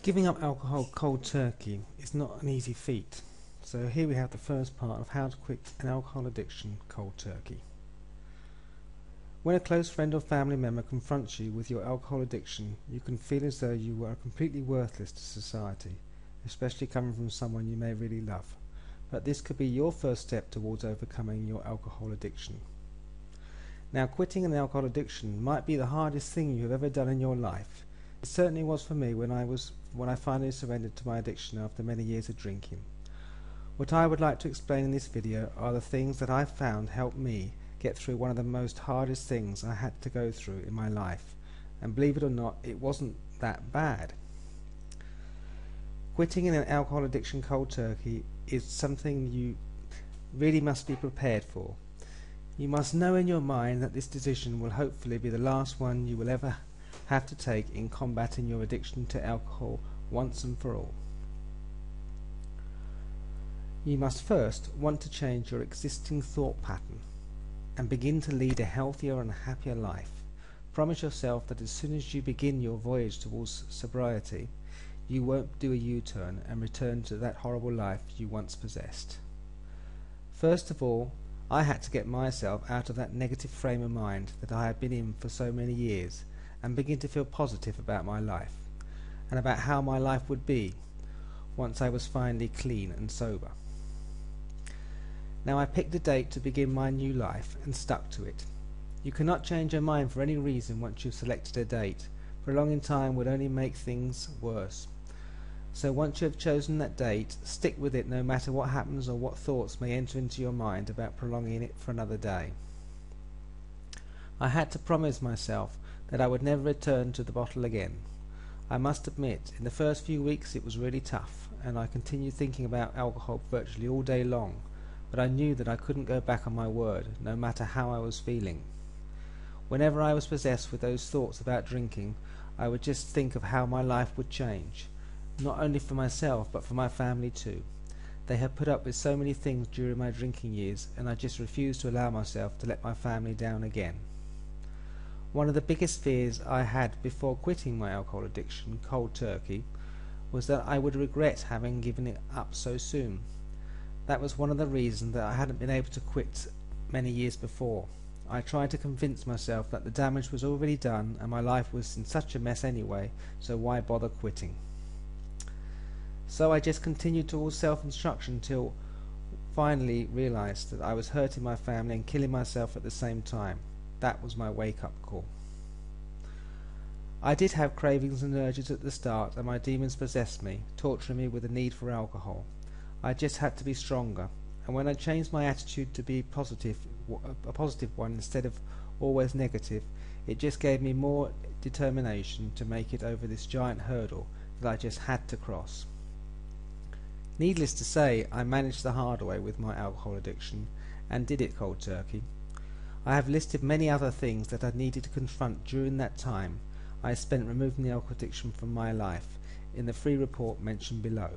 Giving up alcohol cold turkey is not an easy feat, so here we have the first part of how to quit an alcohol addiction cold turkey. When a close friend or family member confronts you with your alcohol addiction, you can feel as though you are completely worthless to society, especially coming from someone you may really love. But this could be your first step towards overcoming your alcohol addiction. Now, quitting an alcohol addiction might be the hardest thing you have ever done in your life. It certainly was for me when I finally surrendered to my addiction after many years of drinking. What I would like to explain in this video are the things that I found helped me get through one of the most hardest things I had to go through in my life, and believe it or not, it wasn't that bad. Quitting an alcohol addiction cold turkey is something you really must be prepared for. You must know in your mind that this decision will hopefully be the last one you will ever have to take in combating your addiction to alcohol once and for all. You must first want to change your existing thought pattern and begin to lead a healthier and happier life. Promise yourself that as soon as you begin your voyage towards sobriety, you won't do a U-turn and return to that horrible life you once possessed. First of all, I had to get myself out of that negative frame of mind that I had been in for so many years and begin to feel positive about my life and about how my life would be once I was finally clean and sober. Now, I picked a date to begin my new life and stuck to it. You cannot change your mind for any reason once you've selected a date. Prolonging time would only make things worse. So once you have chosen that date, stick with it no matter what happens or what thoughts may enter into your mind about prolonging it for another day. I had to promise myself that I would never return to the bottle again. I must admit, in the first few weeks it was really tough, and I continued thinking about alcohol virtually all day long, but I knew that I couldn't go back on my word, no matter how I was feeling. Whenever I was possessed with those thoughts about drinking, I would just think of how my life would change, not only for myself, but for my family too. They had put up with so many things during my drinking years, and I just refused to allow myself to let my family down again. One of the biggest fears I had before quitting my alcohol addiction cold turkey was that I would regret having given it up so soon. That was one of the reasons that I hadn't been able to quit many years before. I tried to convince myself that the damage was already done and my life was in such a mess anyway, so why bother quitting? So I just continued towards self-destruction until finally realized that I was hurting my family and killing myself at the same time. That was my wake-up call. I did have cravings and urges at the start, and my demons possessed me, torturing me with a need for alcohol. I just had to be stronger, and when I changed my attitude to be a positive one instead of always negative, it just gave me more determination to make it over this giant hurdle that I just had to cross. Needless to say, I managed the hard way with my alcohol addiction and did it cold turkey. I have listed many other things that I needed to confront during that time I spent removing the alcohol addiction from my life in the free report mentioned below.